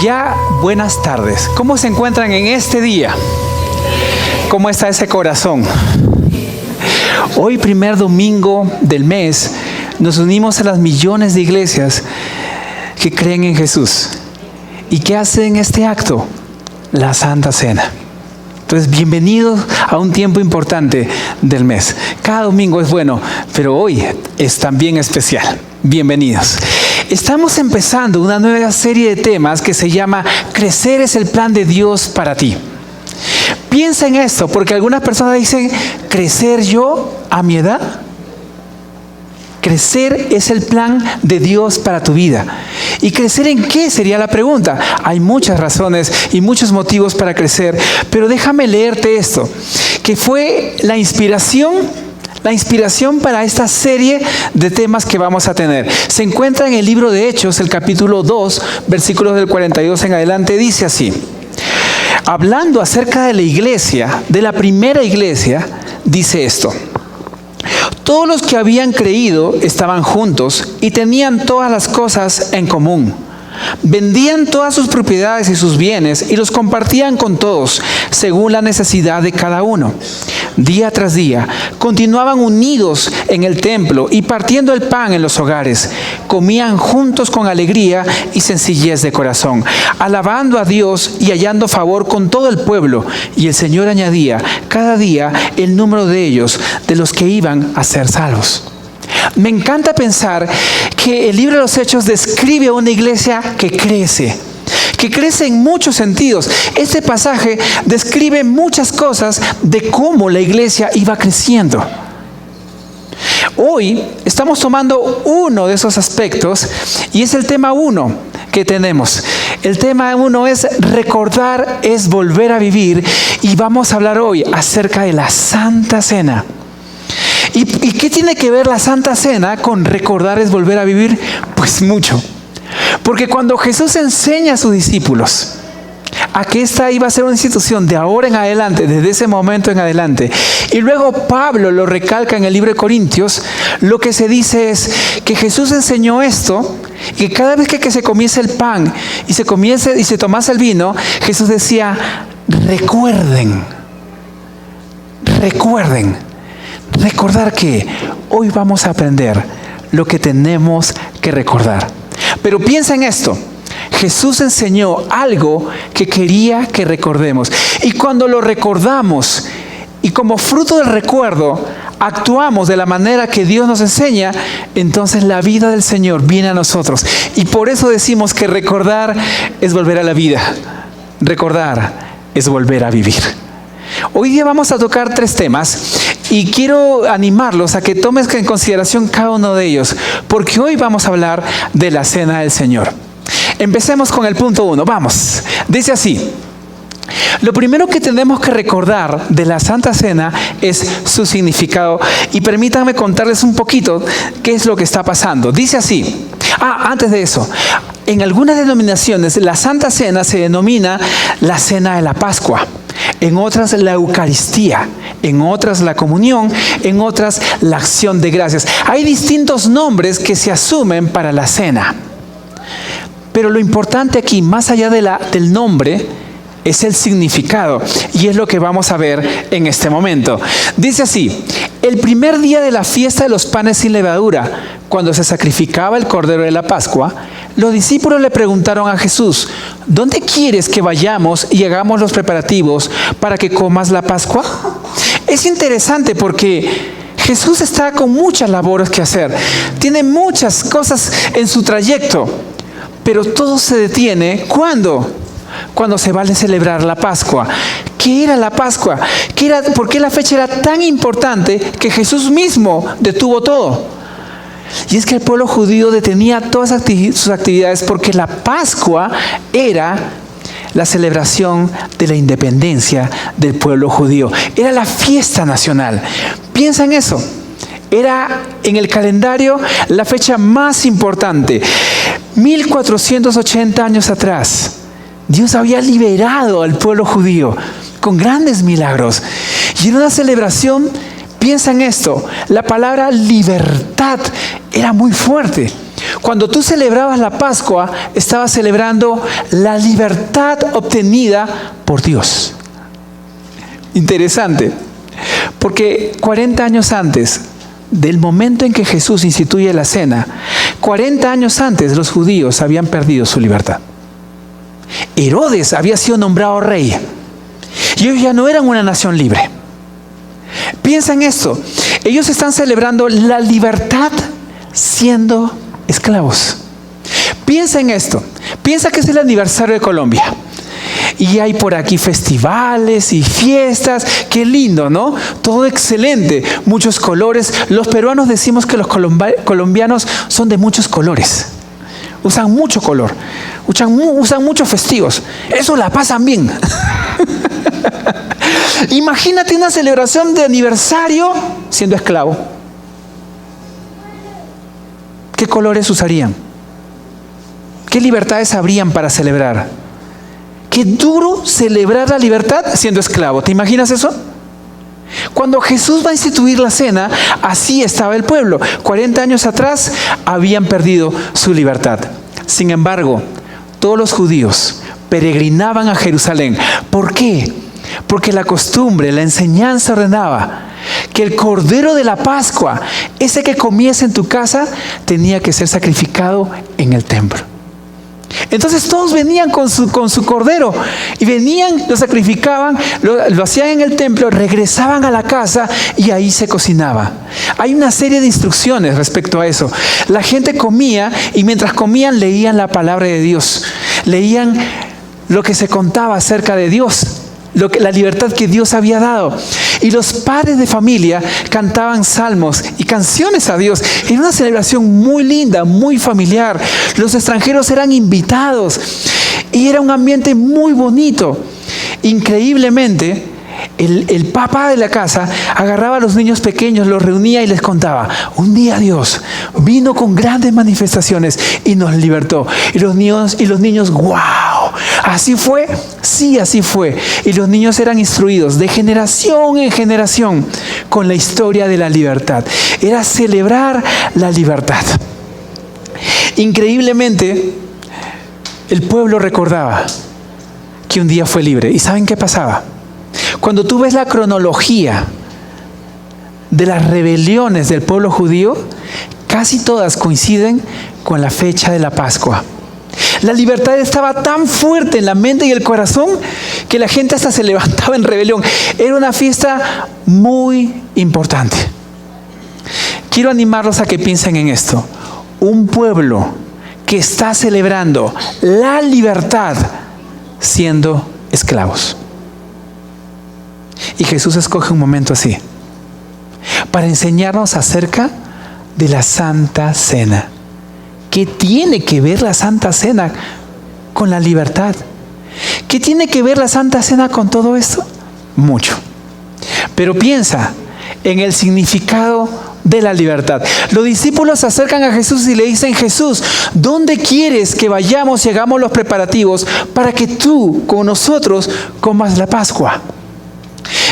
Ya buenas tardes. ¿Cómo se encuentran en este día? ¿Cómo está ese corazón? Hoy, primer domingo del mes, nos unimos a las millones de iglesias que creen en Jesús. ¿Y qué hacen este acto? La Santa Cena. Entonces, bienvenidos a un tiempo importante del mes. Cada domingo es bueno, pero hoy es también especial. Bienvenidos. Estamos empezando una nueva serie de temas que se llama Crecer es el plan de Dios para ti. Piensa en esto, porque algunas personas dicen, ¿crecer yo a mi edad? Crecer es el plan de Dios para tu vida. ¿Y crecer en qué? Sería la pregunta. Hay muchas razones y muchos motivos para crecer, pero déjame leerte esto, que fue la inspiración para esta serie de temas que vamos a tener. Se encuentra en el libro de Hechos, el capítulo 2, versículos del 42 en adelante, dice así. Hablando acerca de la iglesia, de la primera iglesia, dice esto. Todos los que habían creído estaban juntos y tenían todas las cosas en común. Vendían todas sus propiedades y sus bienes y los compartían con todos, según la necesidad de cada uno. Día tras día, continuaban unidos en el templo y partiendo el pan en los hogares. Comían juntos con alegría y sencillez de corazón, alabando a Dios y hallando favor con todo el pueblo. Y el Señor añadía cada día el número de ellos, de los que iban a ser salvos. Me encanta pensar que el libro de los Hechos describe a una iglesia que crece en muchos sentidos. Este pasaje describe muchas cosas de cómo la iglesia iba creciendo. Hoy estamos tomando uno de esos aspectos y es el tema 1 que tenemos. El tema 1 es recordar es volver a vivir y vamos a hablar hoy acerca de la Santa Cena. ¿Y qué tiene que ver la Santa Cena con recordar es volver a vivir? Pues mucho. Porque cuando Jesús enseña a sus discípulos a que esta iba a ser una institución de ahora en adelante, desde ese momento en adelante, y luego Pablo lo recalca en el libro de Corintios, lo que se dice es que Jesús enseñó esto, y que cada vez que se comiese el pan y se tomase el vino, Jesús decía, recuerden. Recordar que hoy vamos a aprender lo que tenemos que recordar. Pero piensa en esto. Jesús enseñó algo que quería que recordemos. Y cuando lo recordamos y como fruto del recuerdo actuamos de la manera que Dios nos enseña, entonces la vida del Señor viene a nosotros. Y por eso decimos que recordar es volver a la vida. Recordar es volver a vivir. Hoy día vamos a tocar 3 temas y quiero animarlos a que tomes en consideración cada uno de ellos, porque hoy vamos a hablar de la Cena del Señor. Empecemos con el punto 1. Vamos. Dice así. Lo primero que tenemos que recordar de la Santa Cena es su significado. Y permítanme contarles un poquito qué es lo que está pasando. Dice así. Antes de eso, en algunas denominaciones la Santa Cena se denomina la Cena de la Pascua. En otras la Eucaristía, en otras la comunión, en otras la acción de gracias. Hay distintos nombres que se asumen para la cena. Pero lo importante aquí, más allá del nombre, es el significado. Y es lo que vamos a ver en este momento. Dice así, el primer día de la fiesta de los panes sin levadura, cuando se sacrificaba el cordero de la Pascua, los discípulos le preguntaron a Jesús, ¿dónde quieres que vayamos y hagamos los preparativos para que comas la Pascua? Es interesante porque Jesús está con muchas labores que hacer. Tiene muchas cosas en su trayecto, pero todo se detiene. ¿Cuándo? Cuando se va a celebrar la Pascua. ¿Qué era la Pascua? ¿Por qué la fecha era tan importante que Jesús mismo detuvo todo? Y es que el pueblo judío detenía todas sus actividades porque la Pascua era la celebración de la independencia del pueblo judío. Era la fiesta nacional. Piensa en eso. Era en el calendario la fecha más importante. 1480 años atrás, Dios había liberado al pueblo judío con grandes milagros. Y en una celebración, piensa en esto, la palabra libertad era muy fuerte. Cuando tú celebrabas la Pascua, estabas celebrando la libertad obtenida por Dios. Interesante, porque 40 años antes del momento en que Jesús instituye la cena, 40 años antes los judíos habían perdido su libertad. Herodes había sido nombrado rey y ellos ya no eran una nación libre. Piensa en esto, ellos están celebrando la libertad siendo esclavos. Piensa en esto, piensa que es el aniversario de Colombia. Y hay por aquí festivales y fiestas. Qué lindo, ¿no? Todo excelente. Muchos colores. Los peruanos decimos que los colombianos son de muchos colores. Usan mucho color. Usan muchos festivos. Eso la pasan bien. Imagínate una celebración de aniversario siendo esclavo. ¿Qué colores usarían? ¿Qué libertades habrían para celebrar? Qué duro celebrar la libertad siendo esclavo. ¿Te imaginas eso? Cuando Jesús va a instituir la cena, así estaba el pueblo. 40 años atrás habían perdido su libertad. Sin embargo, todos los judíos peregrinaban a Jerusalén. ¿Por qué? Porque la costumbre, la enseñanza ordenaba que el cordero de la Pascua, ese que comías en tu casa, tenía que ser sacrificado en el templo. Entonces todos venían con su cordero y venían, lo sacrificaban, lo hacían en el templo, regresaban a la casa y ahí se cocinaba. Hay una serie de instrucciones respecto a eso. La gente comía y mientras comían leían la palabra de Dios, leían lo que se contaba acerca de Dios, la libertad que Dios había dado. Y los padres de familia cantaban salmos y canciones a Dios. Era una celebración muy linda, muy familiar. Los extranjeros eran invitados y era un ambiente muy bonito. Increíblemente, el papá de la casa agarraba a los niños pequeños, los reunía y les contaba: un día Dios vino con grandes manifestaciones y nos libertó. Y los niños, ¡wow! ¿Así fue? Sí, así fue. Y los niños eran instruidos de generación en generación con la historia de la libertad. Era celebrar la libertad. Increíblemente, el pueblo recordaba que un día fue libre. ¿Y saben qué pasaba? Cuando tú ves la cronología de las rebeliones del pueblo judío, casi todas coinciden con la fecha de la Pascua. La libertad estaba tan fuerte en la mente y el corazón que la gente hasta se levantaba en rebelión. Era una fiesta muy importante. Quiero animarlos a que piensen en esto. Un pueblo que está celebrando la libertad siendo esclavos. Y Jesús escoge un momento así para enseñarnos acerca de la Santa Cena. ¿Qué tiene que ver la Santa Cena con la libertad? ¿Qué tiene que ver la Santa Cena con todo esto? Mucho. Pero piensa en el significado de la libertad. Los discípulos se acercan a Jesús y le dicen: Jesús, ¿dónde quieres que vayamos y hagamos los preparativos para que tú con nosotros comas la Pascua?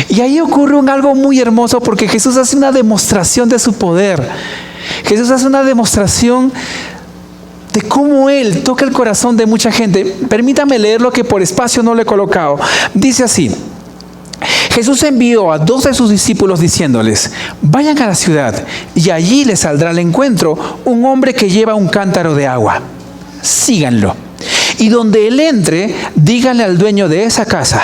Y ahí ocurre algo muy hermoso, porque Jesús hace una demostración de su poder. Jesús hace una demostración de cómo Él toca el corazón de mucha gente. Permítame leer lo que por espacio no le he colocado. Dice así: Jesús envió a 2 de sus discípulos diciéndoles: vayan a la ciudad y allí les saldrá al encuentro un hombre que lleva un cántaro de agua. Síganlo. Y donde él entre, díganle al dueño de esa casa,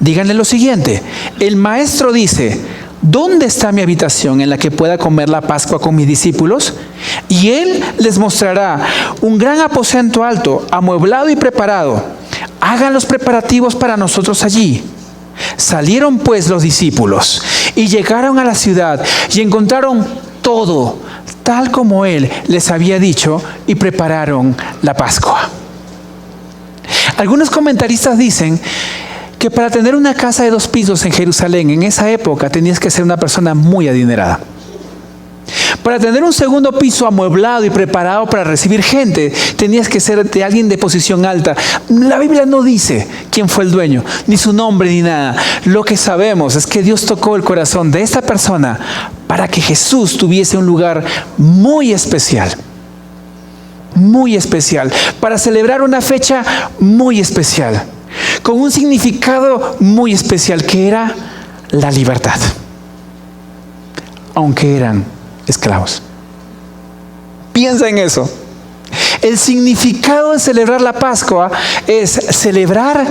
díganle lo siguiente: el maestro dice, ¿dónde está mi habitación en la que pueda comer la Pascua con mis discípulos? Y él les mostrará un gran aposento alto, amueblado y preparado. Hagan los preparativos para nosotros allí. Salieron pues los discípulos y llegaron a la ciudad y encontraron todo tal como él les había dicho y prepararon la Pascua. Algunos comentaristas dicen que para tener una casa de 2 pisos en Jerusalén en esa época tenías que ser una persona muy adinerada. Para tener un segundo piso amueblado y preparado para recibir gente, tenías que ser de alguien de posición alta. La Biblia no dice quién fue el dueño, ni su nombre, ni nada. Lo que sabemos es que Dios tocó el corazón de esta persona para que Jesús tuviese un lugar muy especial. muy especial, para celebrar una fecha muy especial, con un significado muy especial, que era la libertad, aunque eran esclavos. Piensa en eso. El significado de celebrar la Pascua es celebrar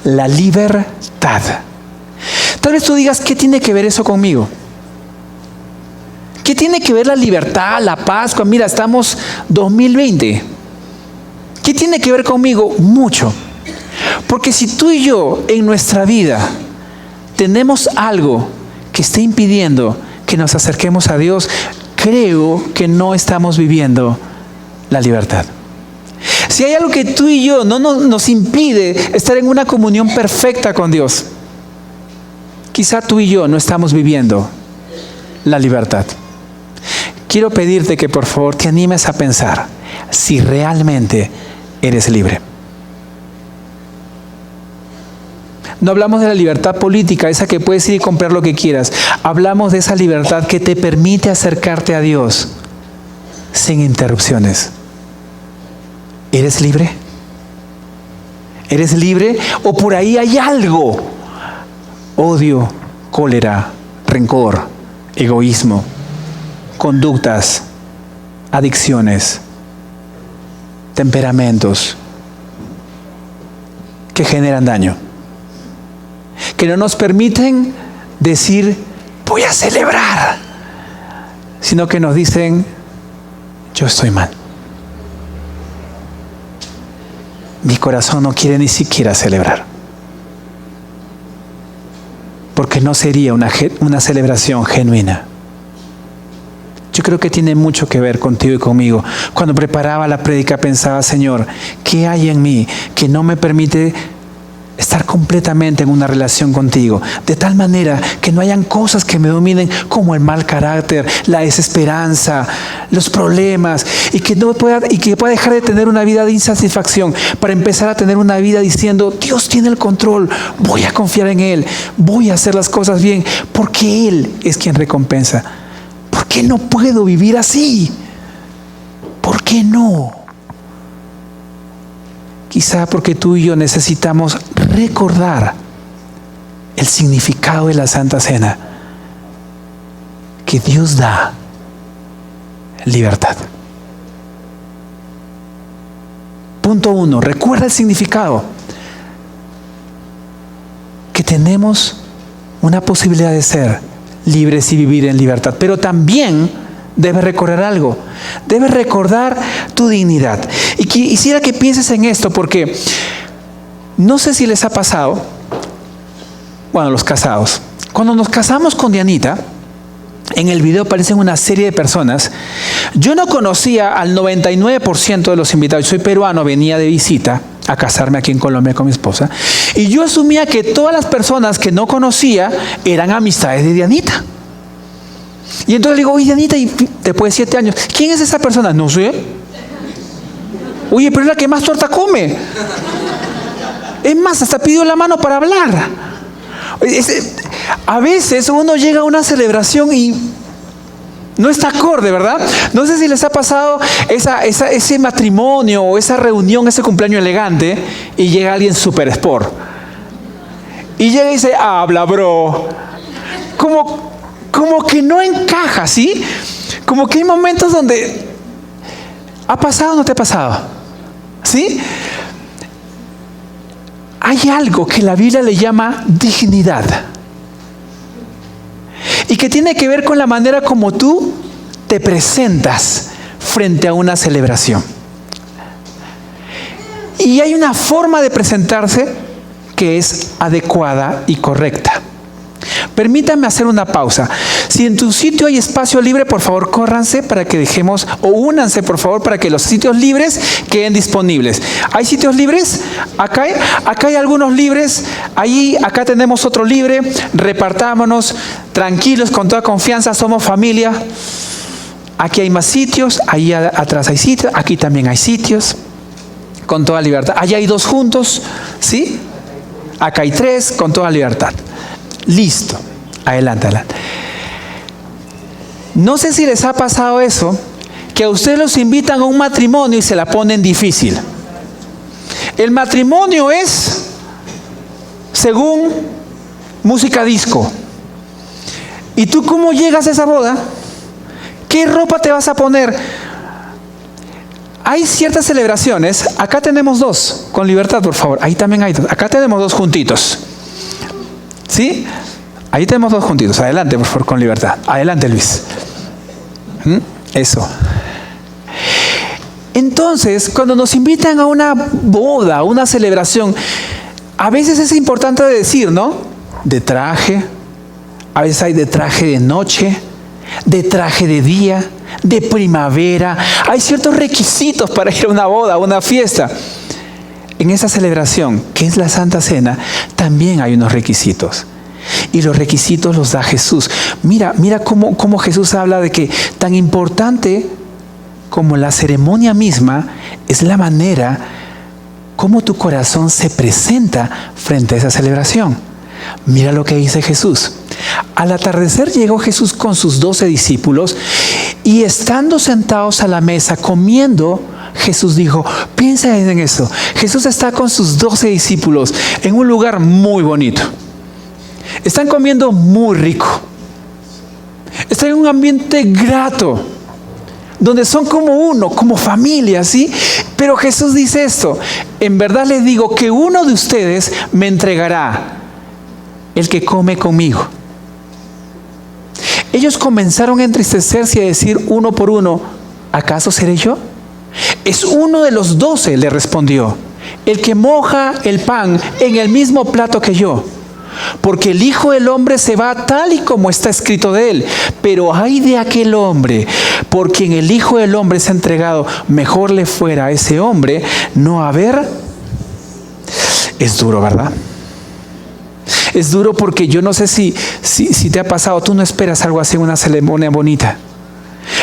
la libertad. Tal vez tú digas, ¿qué tiene que ver eso conmigo? ¿Qué tiene que ver la libertad, la Pascua? Mira, estamos 2020. ¿Qué tiene que ver conmigo? Mucho. Porque si tú y yo en nuestra vida tenemos algo que esté impidiendo que nos acerquemos a Dios, creo que no estamos viviendo la libertad. Si hay algo que tú y yo no nos impide estar en una comunión perfecta con Dios, quizá tú y yo no estamos viviendo la libertad. Quiero pedirte que por favor te animes a pensar si realmente eres libre. No hablamos de la libertad política, esa que puedes ir y comprar lo que quieras. Hablamos de esa libertad que te permite acercarte a Dios sin interrupciones. ¿Eres libre? ¿Eres libre? ¿O por ahí hay algo? Odio, cólera, rencor, egoísmo, conductas, adicciones, temperamentos que generan daño, que no nos permiten decir voy a celebrar, sino que nos dicen yo estoy mal. Mi corazón no quiere ni siquiera celebrar, porque no sería una celebración genuina. Yo creo que tiene mucho que ver contigo y conmigo. Cuando preparaba la prédica pensaba, Señor, ¿qué hay en mí que no me permite estar completamente en una relación contigo? De tal manera que no hayan cosas que me dominen como el mal carácter, la desesperanza, los problemas, y que pueda dejar de tener una vida de insatisfacción para empezar a tener una vida diciendo, Dios tiene el control, voy a confiar en Él, voy a hacer las cosas bien, porque Él es quien recompensa. ¿Por qué no puedo vivir así? ¿Por qué no? Quizá porque tú y yo necesitamos recordar el significado de la Santa Cena, que Dios da libertad. Punto 1, recuerda el significado, que tenemos una posibilidad de ser libres y vivir en libertad, pero también debes recordar algo, debes recordar tu dignidad. Y quisiera que pienses en esto, porque no sé si les ha pasado, bueno, los casados, cuando nos casamos con Dianita, en el video aparecen una serie de personas. Yo no conocía al 99% de los invitados. Soy peruano, venía de visita a casarme aquí en Colombia con mi esposa, y yo asumía que todas las personas que no conocía eran amistades de Dianita. Y entonces le digo, oye Dianita, y después de 7 años, ¿quién es esa persona? No sé. Oye, pero es la que más torta come. Es más, hasta pidió la mano para hablar. A veces uno llega a una celebración y no está acorde, ¿verdad? No sé si les ha pasado ese matrimonio o esa reunión, ese cumpleaños elegante, y llega alguien super sport. Y llega y dice, habla, bro. Como que no encaja, ¿sí? Como que hay momentos donde ¿ha pasado o no te ha pasado? ¿Sí? Hay algo que la Biblia le llama dignidad, y que tiene que ver con la manera como tú te presentas frente a una celebración. Y hay una forma de presentarse que es adecuada y correcta. Permítanme hacer una pausa. Si en tu sitio hay espacio libre, por favor, córranse para que dejemos, o únanse, por favor, para que los sitios libres queden disponibles. ¿Hay sitios libres? Acá hay algunos libres. Acá tenemos otro libre. Repartámonos tranquilos, con toda confianza. Somos familia. Aquí hay más sitios. Ahí atrás hay sitios. Aquí también hay sitios. Con toda libertad. Allá hay 2 juntos. ¿Sí? Acá hay 3, con toda libertad. Listo. Adelante. No sé si les ha pasado eso, que a ustedes los invitan a un matrimonio y se la ponen difícil. El matrimonio es según música disco. ¿Y tú cómo llegas a esa boda? ¿Qué ropa te vas a poner? Hay ciertas celebraciones. Acá tenemos dos, con libertad, por favor. Ahí también hay dos. Acá tenemos dos juntitos. ¿Sí? Ahí tenemos dos juntitos. Adelante, por favor, con libertad. Adelante, Luis. Eso. Entonces, cuando nos invitan a una boda, a una celebración, a veces es importante decir, ¿no? De traje. A veces hay de traje de noche, de traje de día, de primavera. Hay ciertos requisitos para ir a una boda, a una fiesta. En esa celebración, que es la Santa Cena, también hay unos requisitos. Y los requisitos los da Jesús. Mira cómo Jesús habla de que tan importante como la ceremonia misma es la manera como tu corazón se presenta frente a esa celebración. Mira lo que dice Jesús. Al atardecer llegó Jesús con sus 12 discípulos y estando sentados a la mesa comiendo, Jesús dijo, piensa en eso. Jesús está con sus 12 discípulos en un lugar muy bonito. Están comiendo muy rico. Están en un ambiente grato, donde son como uno, como familia, ¿sí? Pero Jesús dice esto, en verdad les digo que uno de ustedes me entregará, el que come conmigo. Ellos comenzaron a entristecerse y a decir uno por uno, ¿acaso seré yo? Es uno de los 12, le respondió, el que moja el pan en el mismo plato que yo. Porque el Hijo del Hombre se va tal y como está escrito de él. Pero ay de aquel hombre por quien el Hijo del Hombre se ha entregado. Mejor le fuera a ese hombre no haber. Es duro, ¿verdad? Es duro porque yo no sé si te ha pasado. Tú no esperas algo así en una ceremonia bonita.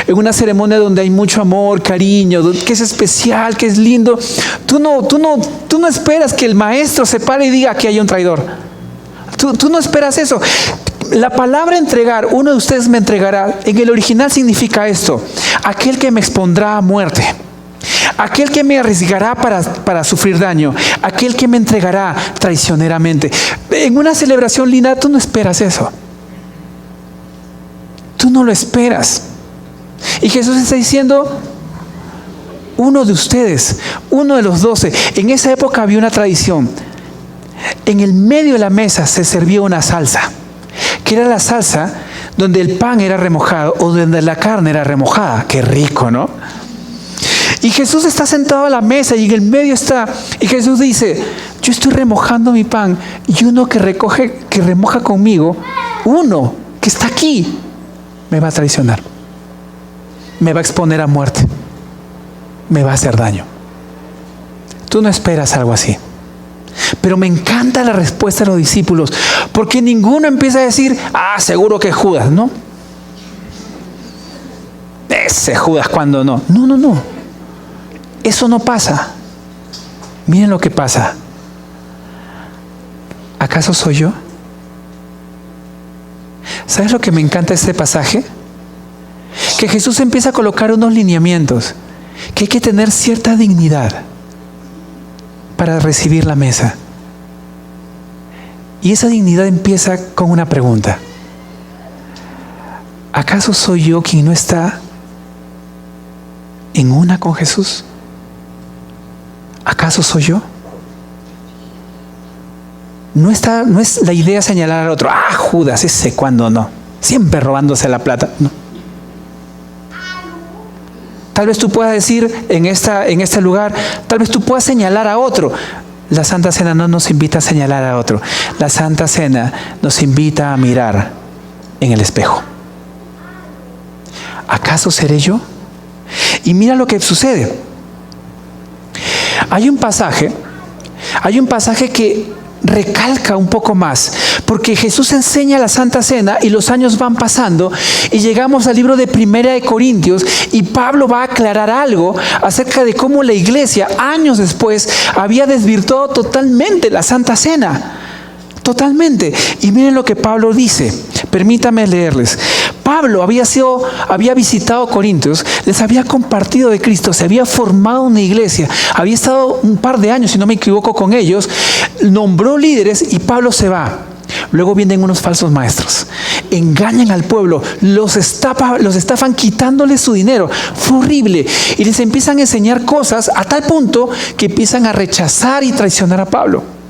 En una ceremonia donde hay mucho amor, cariño, que es especial, que es lindo. Tú no esperas que el maestro se pare y diga que hay un traidor. Tú no esperas eso. La palabra entregar, uno de ustedes me entregará, en el original significa esto: aquel que me expondrá a muerte, aquel que me arriesgará para sufrir daño, aquel que me entregará traicioneramente. En una celebración linda tú no esperas eso. Tú no lo esperas. Y Jesús está diciendo, uno de ustedes, uno de los 12. En esa época había una tradición. En el medio de la mesa se servía una salsa, que era la salsa donde el pan era remojado o donde la carne era remojada. Qué rico, ¿no? Y Jesús está sentado a la mesa y en el medio está, y Jesús dice, yo estoy remojando mi pan y uno que remoja conmigo, uno que está aquí, me va a traicionar, me va a exponer a muerte, me va a hacer daño. Tú no esperas algo así. Pero me encanta la respuesta de los discípulos, porque ninguno empieza a decir, seguro que es Judas, ¿no? Ese Judas cuando no. No. Eso no pasa. Miren lo que pasa. ¿Acaso soy yo? ¿Sabes lo que me encanta de este pasaje? Que Jesús empieza a colocar unos lineamientos, que hay que tener cierta dignidad para recibir la mesa. Y esa dignidad empieza con una pregunta. ¿Acaso soy yo quien no está en una con Jesús? ¿Acaso soy yo? No es la idea señalar al otro, Judas, ese cuando no, siempre robándose la plata. No. Tal vez tú puedas decir en este lugar, tal vez tú puedas señalar a otro. La Santa Cena no nos invita a señalar a otro. La Santa Cena nos invita a mirar en el espejo. ¿Acaso seré yo? Y mira lo que sucede. Hay un pasaje que recalca un poco más, porque Jesús enseña la Santa Cena y los años van pasando y llegamos al libro de Primera de Corintios y Pablo va a aclarar algo acerca de cómo la iglesia años después había desvirtuado totalmente la Santa Cena, totalmente. Y miren lo que Pablo dice, permítame leerles. Pablo había visitado Corintios, les había compartido de Cristo, se había formado una iglesia, había estado un par de años, si no me equivoco, con ellos, nombró líderes y Pablo se va. Luego vienen unos falsos maestros, engañan al pueblo, los estafan quitándoles su dinero. Fue horrible. Y les empiezan a enseñar cosas a tal punto que empiezan a rechazar y traicionar a Pablo.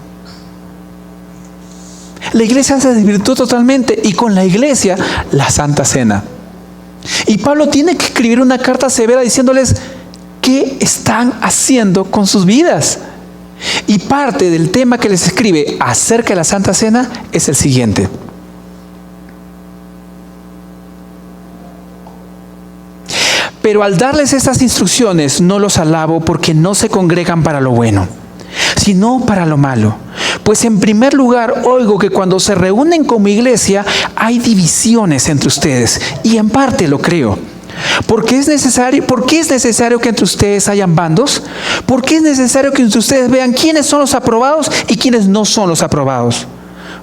La iglesia se desvirtuó totalmente y con la iglesia la Santa Cena. Y Pablo tiene que escribir una carta severa diciéndoles qué están haciendo con sus vidas. Y parte del tema que les escribe acerca de la Santa Cena es el siguiente. Pero al darles estas instrucciones no los alabo porque no se congregan para lo bueno, sino para lo malo. Pues en primer lugar oigo que cuando se reúnen como iglesia hay divisiones entre ustedes, y en parte lo creo. ¿Por qué es necesario que entre ustedes hayan bandos? ¿Por qué es necesario que entre ustedes vean quiénes son los aprobados y quiénes no son los aprobados?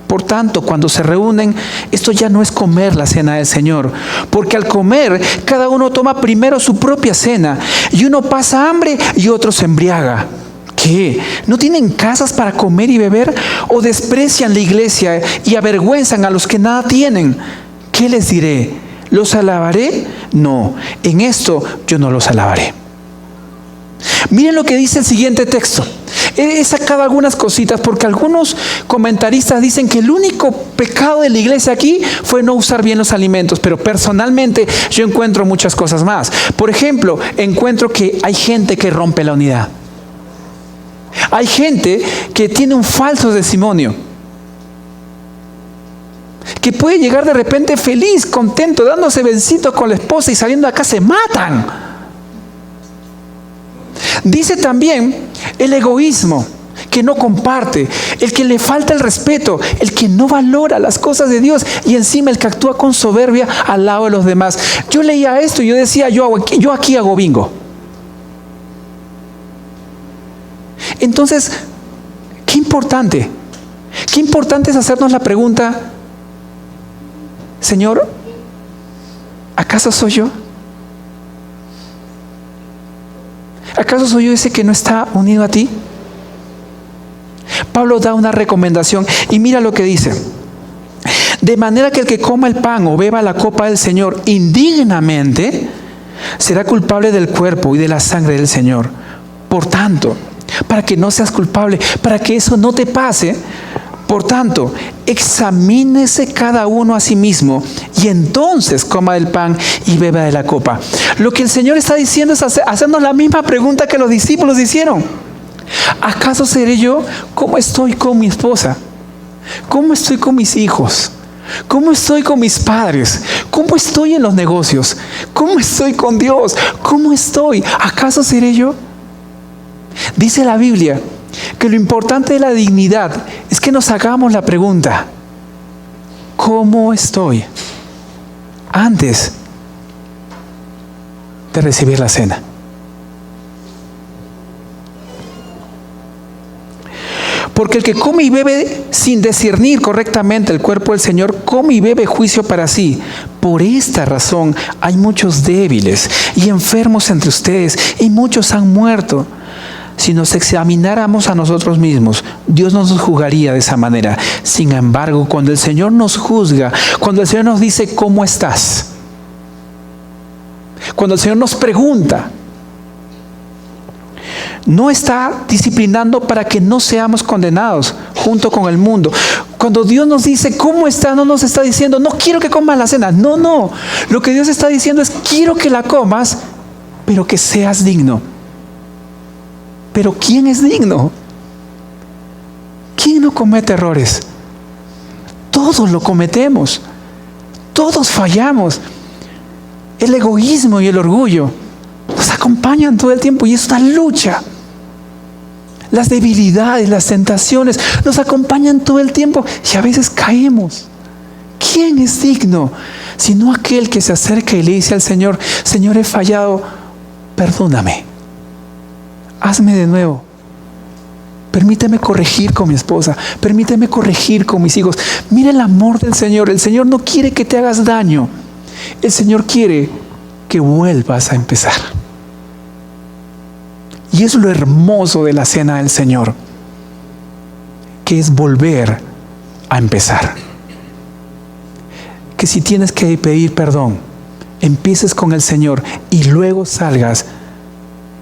Por tanto, cuando se reúnen, esto ya no es comer la cena del Señor, porque al comer, cada uno toma primero su propia cena, y uno pasa hambre y otro se embriaga. ¿Qué? ¿No tienen casas para comer y beber? ¿O desprecian la iglesia y avergüenzan a los que nada tienen? ¿Qué les diré? ¿Los alabaré? No, en esto yo no los alabaré. Miren lo que dice el siguiente texto. He sacado algunas cositas porque algunos comentaristas dicen que el único pecado de la iglesia aquí fue no usar bien los alimentos, pero personalmente yo encuentro muchas cosas más. Por ejemplo, encuentro que hay gente que rompe la unidad. Hay gente que tiene un falso testimonio, que puede llegar de repente feliz, contento, dándose besitos con la esposa y saliendo de acá se matan. Dice también el egoísmo, que no comparte, el que le falta el respeto, el que no valora las cosas de Dios y encima el que actúa con soberbia al lado de los demás. Yo leía esto y yo decía, yo aquí hago bingo. Entonces, qué importante es hacernos la pregunta: Señor, ¿acaso soy yo? ¿Acaso soy yo ese que no está unido a ti? Pablo da una recomendación y mira lo que dice. De manera que el que coma el pan o beba la copa del Señor indignamente será culpable del cuerpo y de la sangre del Señor. Por tanto, para que no seas culpable, para que eso no te pase, por tanto, examínese cada uno a sí mismo y entonces coma del pan y beba de la copa. Lo que el Señor está diciendo es hacernos la misma pregunta que los discípulos hicieron. ¿Acaso seré yo? ¿Cómo estoy con mi esposa? ¿Cómo estoy con mis hijos? ¿Cómo estoy con mis padres? ¿Cómo estoy en los negocios? ¿Cómo estoy con Dios? ¿Cómo estoy? ¿Acaso seré yo? Dice la Biblia que lo importante de la dignidad es que nos hagamos la pregunta: ¿cómo estoy? Antes de recibir la cena. Porque el que come y bebe sin discernir correctamente el cuerpo del Señor, come y bebe juicio para sí. Por esta razón hay muchos débiles y enfermos entre ustedes, y muchos han muerto. Si nos examináramos a nosotros mismos, Dios no nos juzgaría de esa manera. Sin embargo, cuando el Señor nos juzga, cuando el Señor nos dice ¿cómo estás?, cuando el Señor nos pregunta, no está disciplinando para que no seamos condenados junto con el mundo. Cuando Dios nos dice ¿cómo está?, no nos está diciendo no quiero que comas la cena. No. Lo que Dios está diciendo es quiero que la comas, pero que seas digno. Pero ¿quién es digno? ¿Quién no comete errores? Todos lo cometemos. Todos fallamos. El egoísmo y el orgullo nos acompañan todo el tiempo y es una lucha. Las debilidades, las tentaciones nos acompañan todo el tiempo y a veces caemos. ¿Quién es digno? Sino aquel que se acerca y le dice al Señor: Señor, he fallado, perdóname. Hazme de nuevo. Permíteme corregir con mi esposa. Permíteme corregir con mis hijos. Mira el amor del Señor. El Señor no quiere que te hagas daño. El Señor quiere que vuelvas a empezar. Y es lo hermoso de la cena del Señor, que es volver a empezar. Que si tienes que pedir perdón, empieces con el Señor y luego salgas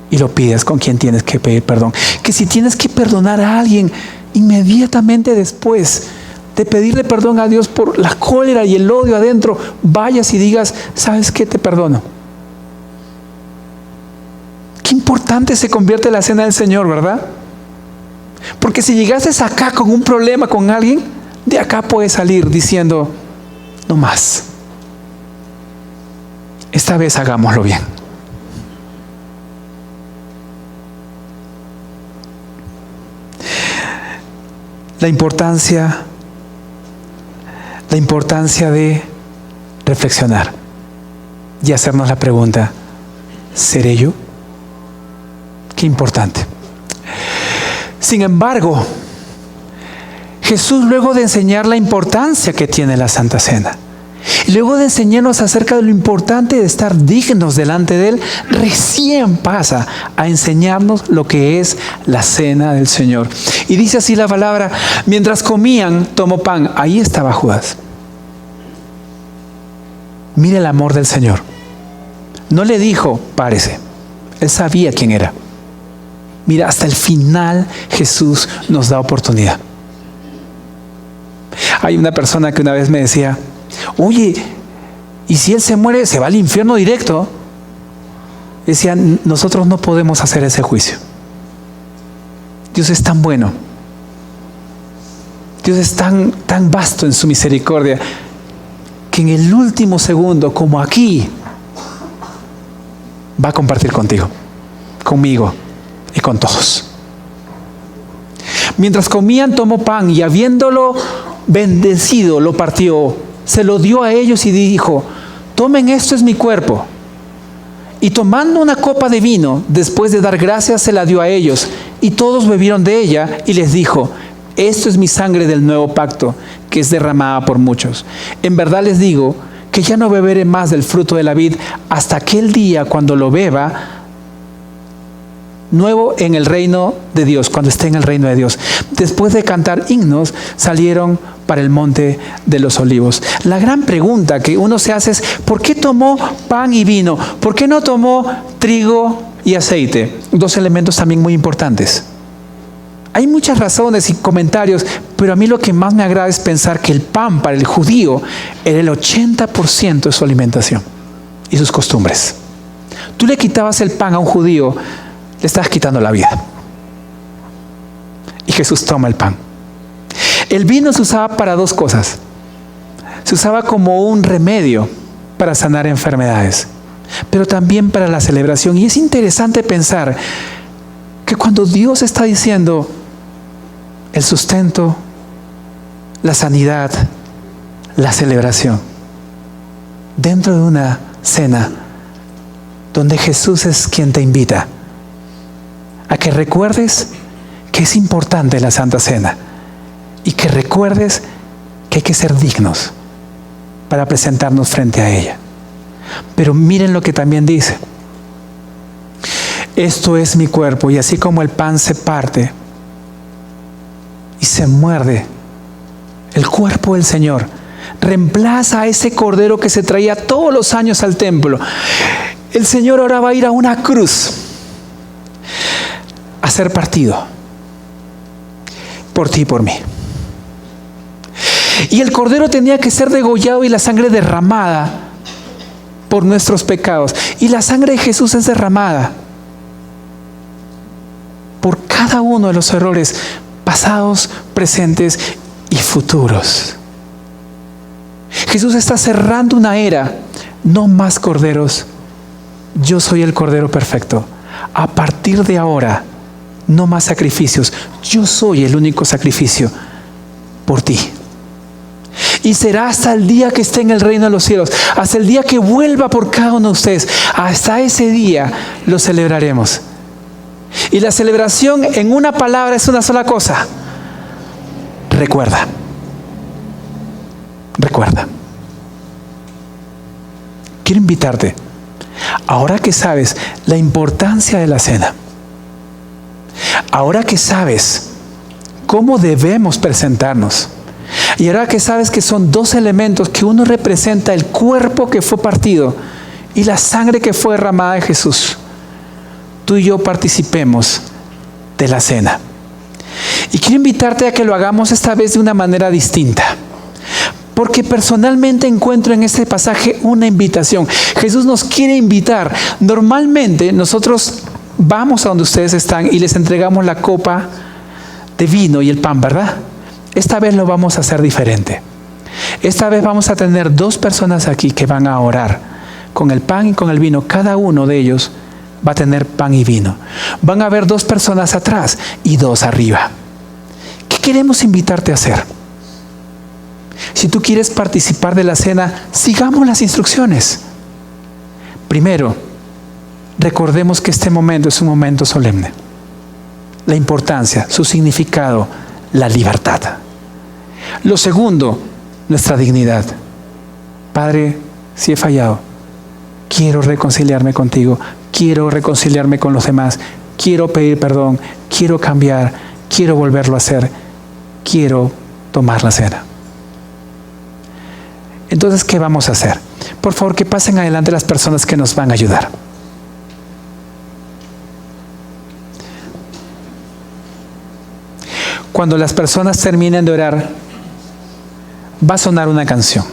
y lo pides con quien tienes que pedir perdón. Que si tienes que perdonar a alguien, inmediatamente después de pedirle perdón a Dios por la cólera y el odio adentro, vayas y digas, ¿sabes qué? Te perdono. Qué importante se convierte la cena del Señor, ¿verdad? Porque si llegases acá con un problema con alguien, de acá puedes salir diciendo, no más. Esta vez hagámoslo bien. La importancia de reflexionar y hacernos la pregunta, ¿seré yo? Qué importante. Sin embargo, Jesús, luego de enseñar la importancia que tiene la Santa Cena, y luego de enseñarnos acerca de lo importante de estar dignos delante de Él, recién pasa a enseñarnos lo que es la cena del Señor. Y dice así la palabra, mientras comían, tomó pan. Ahí estaba Judas. Mire el amor del Señor. No le dijo, párese. Él sabía quién era. Mira, hasta el final Jesús nos da oportunidad. Hay una persona que una vez me decía, oye, ¿y si él se muere, se va al infierno directo? Decía, nosotros no podemos hacer ese juicio. Dios es tan bueno. Dios es tan vasto en su misericordia que en el último segundo, como aquí, va a compartir contigo, conmigo y con todos. Mientras comían, tomó pan y habiéndolo bendecido, lo partió, se lo dio a ellos y dijo, tomen, esto es mi cuerpo. Y tomando una copa de vino, después de dar gracias, se la dio a ellos. Y todos bebieron de ella y les dijo, esto es mi sangre del nuevo pacto, que es derramada por muchos. En verdad les digo que ya no beberé más del fruto de la vid hasta aquel día cuando lo beba nuevo en el reino de Dios, cuando esté en el reino de Dios. Después de cantar himnos, salieron para el monte de los olivos. La gran pregunta que uno se hace es, ¿por qué tomó pan y vino? ¿Por qué no tomó trigo y aceite? Dos elementos también muy importantes. Hay muchas razones y comentarios, pero a mí lo que más me agrada es pensar que el pan para el judío era el 80% de su alimentación y sus costumbres. Tú le quitabas el pan a un judío, le estás quitando la vida. Y Jesús toma el pan. El vino se usaba para dos cosas. Se usaba como un remedio para sanar enfermedades, pero también para la celebración. Y es interesante pensar que cuando Dios está diciendo el sustento, la sanidad, la celebración, dentro de una cena donde Jesús es quien te invita a que recuerdes que es importante la Santa Cena y que recuerdes que hay que ser dignos para presentarnos frente a ella. Pero miren lo que también dice. Esto es mi cuerpo, y así como el pan se parte y se muerde, el cuerpo del Señor reemplaza a ese cordero que se traía todos los años al templo. El Señor ahora va a ir a una cruz a ser partido por ti y por mí. Y el cordero tenía que ser degollado y la sangre derramada por nuestros pecados. Y la sangre de Jesús es derramada por cada uno de los errores pasados, presentes y futuros. Jesús está cerrando una era. No más corderos. Yo soy el cordero perfecto. A partir de ahora, no más sacrificios. Yo soy el único sacrificio por ti. Y será hasta el día que esté en el reino de los cielos, hasta el día que vuelva por cada uno de ustedes. Hasta ese día lo celebraremos. Y la celebración, en una palabra, es una sola cosa. Recuerda. Recuerda. quiero invitarte, ahora que sabes la importancia de la cena, ahora que sabes cómo debemos presentarnos, y ahora que sabes que son dos elementos, que uno representa el cuerpo que fue partido y la sangre que fue derramada de Jesús, tú y yo participemos de la cena. Y quiero invitarte a que lo hagamos esta vez de una manera distinta, porque personalmente encuentro en este pasaje una invitación. Jesús nos quiere invitar. Normalmente nosotros vamos a donde ustedes están y les entregamos la copa de vino y el pan, ¿verdad? Esta vez lo vamos a hacer diferente. Esta vez vamos a tener dos personas aquí que van a orar con el pan y con el vino. Cada uno de ellos va a tener pan y vino. Van a haber dos personas atrás y dos arriba. ¿Qué queremos invitarte a hacer? Si tú quieres participar de la cena, sigamos las instrucciones. Primero, recordemos que este momento es un momento solemne. La importancia, su significado, la libertad. Lo segundo, nuestra dignidad. Padre, si he fallado, quiero reconciliarme contigo, quiero reconciliarme con los demás, quiero pedir perdón, quiero cambiar, quiero volverlo a hacer, quiero tomar la cena. Entonces, ¿qué vamos a hacer? Por favor, que pasen adelante las personas que nos van a ayudar. Cuando las personas terminen de orar, va a sonar una canción.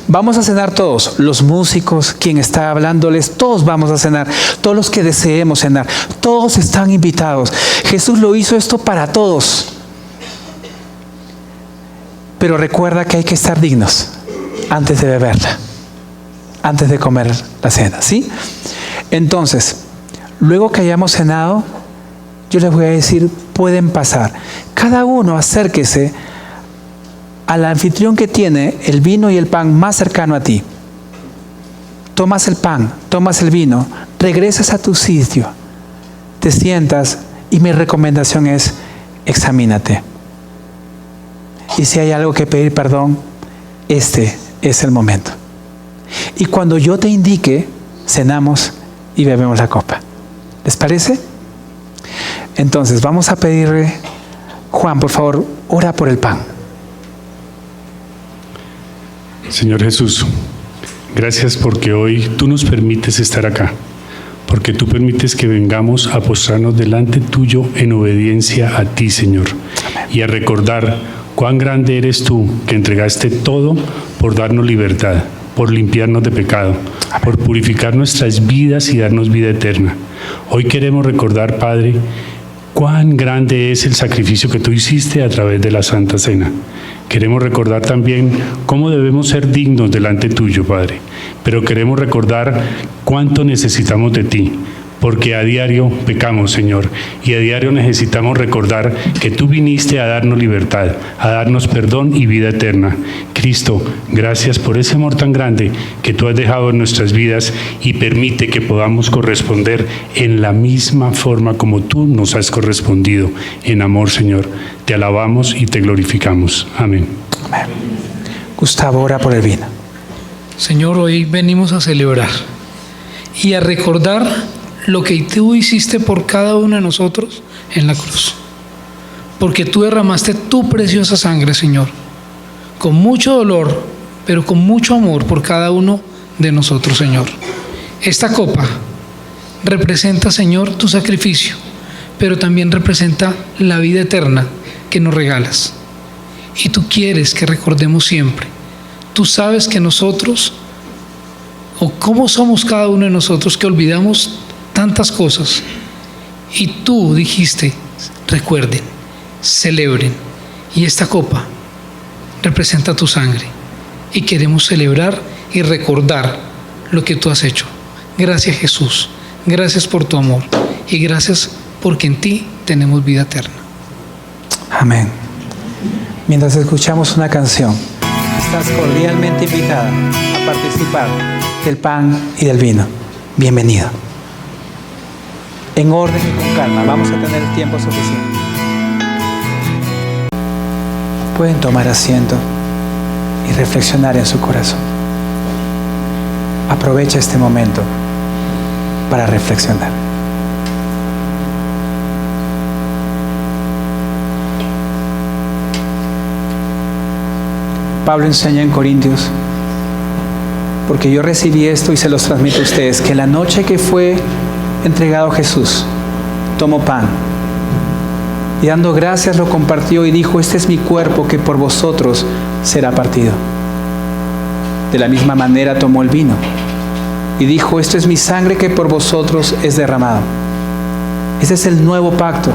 Vamos a cenar todos, los músicos, quien está hablándoles, todos vamos a cenar, todos los que deseemos cenar, todos están invitados. Jesús lo hizo esto para todos. Pero recuerda que hay que estar dignos antes de beberla, antes de comer la cena, ¿sí? Entonces, luego que hayamos cenado, yo les voy a decir, pueden pasar. Cada uno acérquese al anfitrión que tiene el vino y el pan más cercano a ti. Tomas el pan, tomas el vino, regresas a tu sitio, te sientas y mi recomendación es, examínate. Y si hay algo que pedir perdón, este es el momento. Y cuando yo te indique, cenamos y bebemos la copa. ¿Les parece? Entonces vamos a pedirle, Juan, por favor, ora por el pan. Señor Jesús, gracias porque hoy tú nos permites estar acá, porque tú permites que vengamos a postrarnos delante tuyo en obediencia a ti, Señor, y a recordar cuán grande eres tú, que entregaste todo por darnos libertad, por limpiarnos de pecado, por purificar nuestras vidas y darnos vida eterna. Hoy queremos recordar, Padre, cuán grande es el sacrificio que tú hiciste a través de la Santa Cena. Queremos recordar también cómo debemos ser dignos delante tuyo, Padre, pero queremos recordar cuánto necesitamos de ti, porque a diario pecamos, Señor, y a diario necesitamos recordar que tú viniste a darnos libertad, a darnos perdón y vida eterna. Cristo, gracias por ese amor tan grande que tú has dejado en nuestras vidas y permite que podamos corresponder en la misma forma como tú nos has correspondido en amor, Señor. Te alabamos y te glorificamos. Amén. Amén. Gustavo, ora por el vino. Señor, hoy venimos a celebrar y a recordar lo que tú hiciste por cada uno de nosotros en la cruz. Porque tú derramaste tu preciosa sangre, Señor, con mucho dolor, pero con mucho amor por cada uno de nosotros, Señor. Esta copa representa, Señor, tu sacrificio, pero también representa la vida eterna que nos regalas. Y tú quieres que recordemos siempre. Tú sabes que nosotros, o cómo somos cada uno de nosotros, que olvidamos tantas cosas. Y tú dijiste, recuerden, celebren. Y esta copa representa tu sangre. Y queremos celebrar y recordar lo que tú has hecho. Gracias, Jesús. Gracias por tu amor. Y gracias porque en ti tenemos vida eterna. Amén. Mientras escuchamos una canción, estás cordialmente invitada a participar del pan y del vino. Bienvenido. En orden y con calma, vamos a tener el tiempo suficiente. Pueden tomar asiento y reflexionar en su corazón. aprovecha este momento para reflexionar. Pablo enseña en Corintios, porque yo recibí esto y se los transmito a ustedes, que la noche que fue entregado Jesús, tomó pan y dando gracias lo compartió y dijo: este es mi cuerpo que por vosotros será partido. De la misma manera tomó el vino y dijo: esto es mi sangre que por vosotros es derramado. Ese es el nuevo pacto,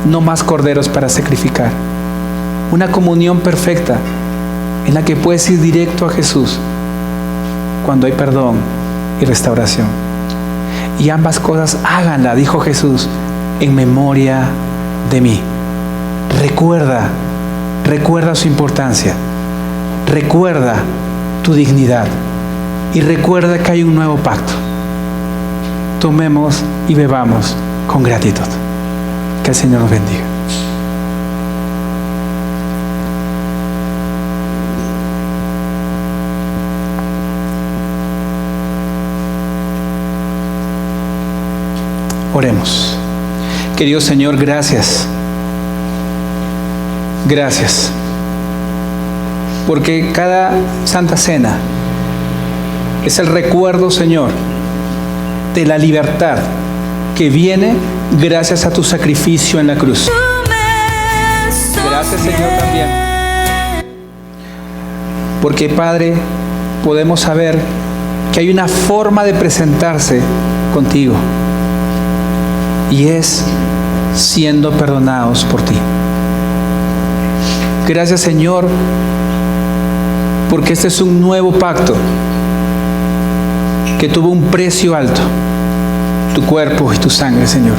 no más corderos para sacrificar. Una comunión perfecta en la que puedes ir directo a Jesús cuando hay perdón y restauración. Y ambas cosas háganla, dijo Jesús, en memoria de mí. Recuerda su importancia, recuerda tu dignidad y recuerda que hay un nuevo pacto. Tomemos y bebamos con gratitud. Que el Señor nos bendiga. Oremos. Querido Señor, gracias. Gracias. Porque cada Santa Cena es el recuerdo, Señor, de la libertad que viene gracias a tu sacrificio en la cruz. Gracias, Señor, también. Porque, Padre, podemos saber que hay una forma de presentarse contigo. Y es siendo perdonados por ti. Gracias, Señor, porque este es un nuevo pacto que tuvo un precio alto, tu cuerpo y tu sangre, Señor.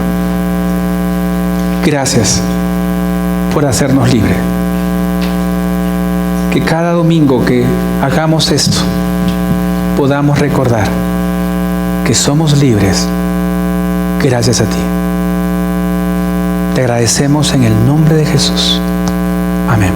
Gracias por hacernos libres. Que cada domingo que hagamos esto, podamos recordar que somos libres gracias a ti. Te agradecemos en el nombre de Jesús. Amén.